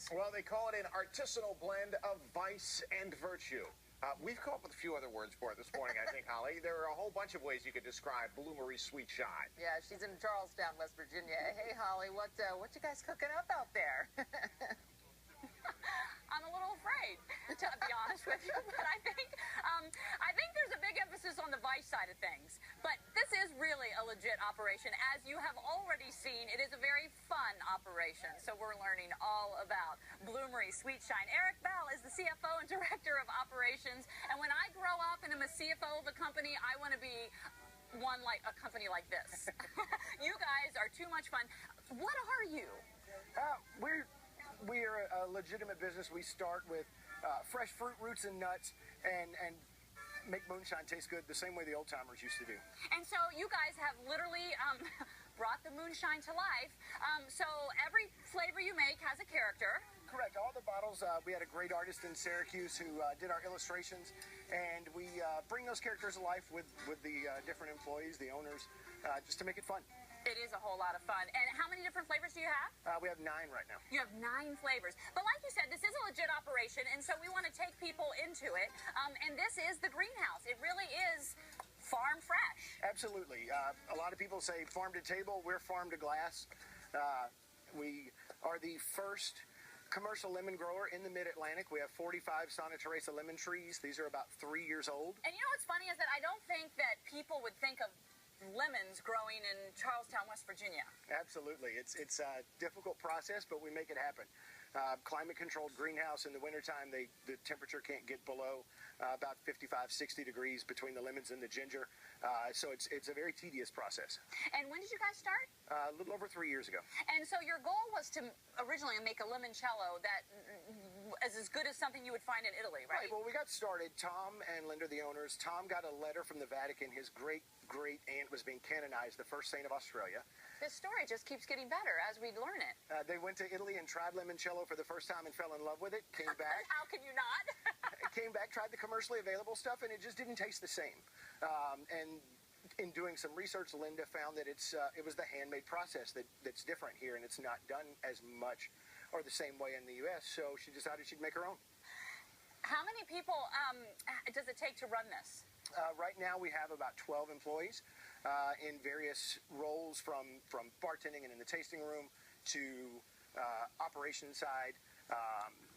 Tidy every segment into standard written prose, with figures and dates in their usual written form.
is? Well, they call it an artisanal blend of vice and virtue. We've come up with a few other words for it this morning, I think, Holly. There are a whole bunch of ways you could describe Bloomery Sweet Shine. Yeah, she's in Charlestown, West Virginia. Hey, Holly, what you guys cooking up out there? I'm a little afraid, to be honest with you, but I think there's a big emphasis on the vice side of things. But this is really a legit operation. As you have already seen, it is a very fun operation. So we're learning all about Bloomery Sweet Shine. Eric Bell is the CFO and Director of Operations. And when I grow up and am a CFO of a company, I want to be one like a company like this. You guys are too much fun. What are you? We're a legitimate business. We start with fresh fruit, roots, and nuts, and make moonshine taste good the same way the old timers used to do. And so you guys have literally brought the moonshine to life. So every flavor you make has a character. Correct. All the bottles, we had a great artist in Syracuse who did our illustrations, and we bring those characters to life with the different employees, the owners, just to make it fun. It is a whole lot of fun. And how many different flavors do you have? We have 9 right now. You have 9 flavors. But like you said, this is a legit operation, and so we want to take people into it. And this is the greenhouse. It really is farm fresh. Absolutely. A lot of people say farm to table. We're farm to glass. We are the first commercial lemon grower in the Mid-Atlantic. We have 45 Santa Teresa lemon trees. These are about 3 years old. And you know what's funny is that I don't think that people would think of lemons growing in Charlestown, West Virginia. Absolutely. It's a difficult process, but we make it happen. Climate-controlled greenhouse. In the wintertime, the temperature can't get below about 55, 60 degrees between the lemons and the ginger. So it's a very tedious process. And when did you guys start? A little over 3 years ago. And so your goal was to originally make a limoncello that is as good as something you would find in Italy, right? Right. Well, we got started. Tom and Linda, the owners, Tom got a letter from the Vatican. His great-great-aunt was being canonized, the first saint of Australia. This story just keeps getting better as we learn it. They went to Italy and tried limoncello for the first time and fell in love with it. Came back. How can you not? Came back, tried the commercially available stuff, and it just didn't taste the same. And in doing some research, Linda found that it was the handmade process that's different here, and it's not done as much or the same way in the U.S., so she decided she'd make her own. How many people does it take to run this? Right now we have about 12 employees in various roles from bartending and in the tasting room to operations side,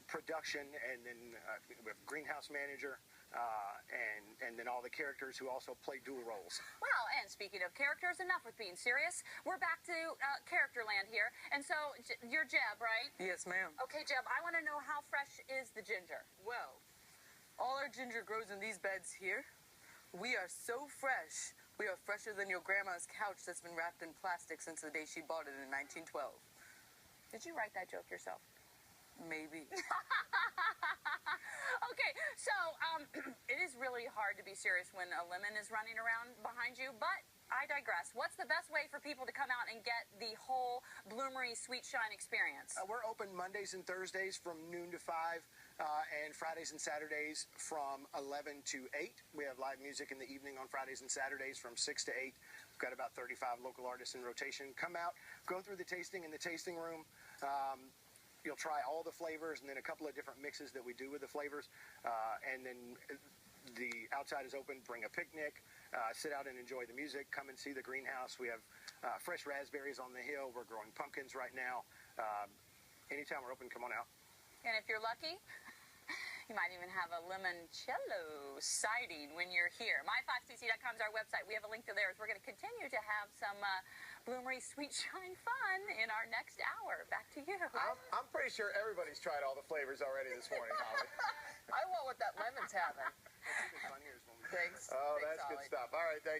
production, and then we have a greenhouse manager, and then all the characters who also play dual roles. Well, and speaking of characters, enough with being serious. We're back to character land here. And so, you're Jeb, right? Yes, ma'am. Okay, Jeb, I want to know how fresh is the ginger? Well, all our ginger grows in these beds here. We are so fresh. We are fresher than your grandma's couch that's been wrapped in plastic since the day she bought it in 1912. Did you write that joke yourself? Maybe. Okay, so it is really hard to be serious when a lemon is running around behind you, but I digress. What's the best way for people to come out and get the whole Bloomery Sweet Shine experience? We're open Mondays and Thursdays from noon to 5, and Fridays and Saturdays from 11 to 8. We have live music in the evening on Fridays and Saturdays from 6 to 8. We've got about 35 local artists in rotation. Come out, go through the tasting in the tasting room. You'll try all the flavors and then a couple of different mixes that we do with the flavors. And then the outside is open. Bring a picnic. Sit out and enjoy the music. Come and see the greenhouse. We have fresh raspberries on the hill. We're growing pumpkins right now. Anytime we're open, come on out. And if you're lucky, you might even have a limoncello sighting when you're here. My5cc.com is our website. We have a link to theirs. We're going to continue to have some Bloomery Sweet Shine fun in our next hour. Back to you. I'm pretty sure everybody's tried all the flavors already this morning, Holly. I want what that lemon's having. That's a good fun here is when we Thanks. Oh, Thanks, that's Holly. good stuff. All right, thank you.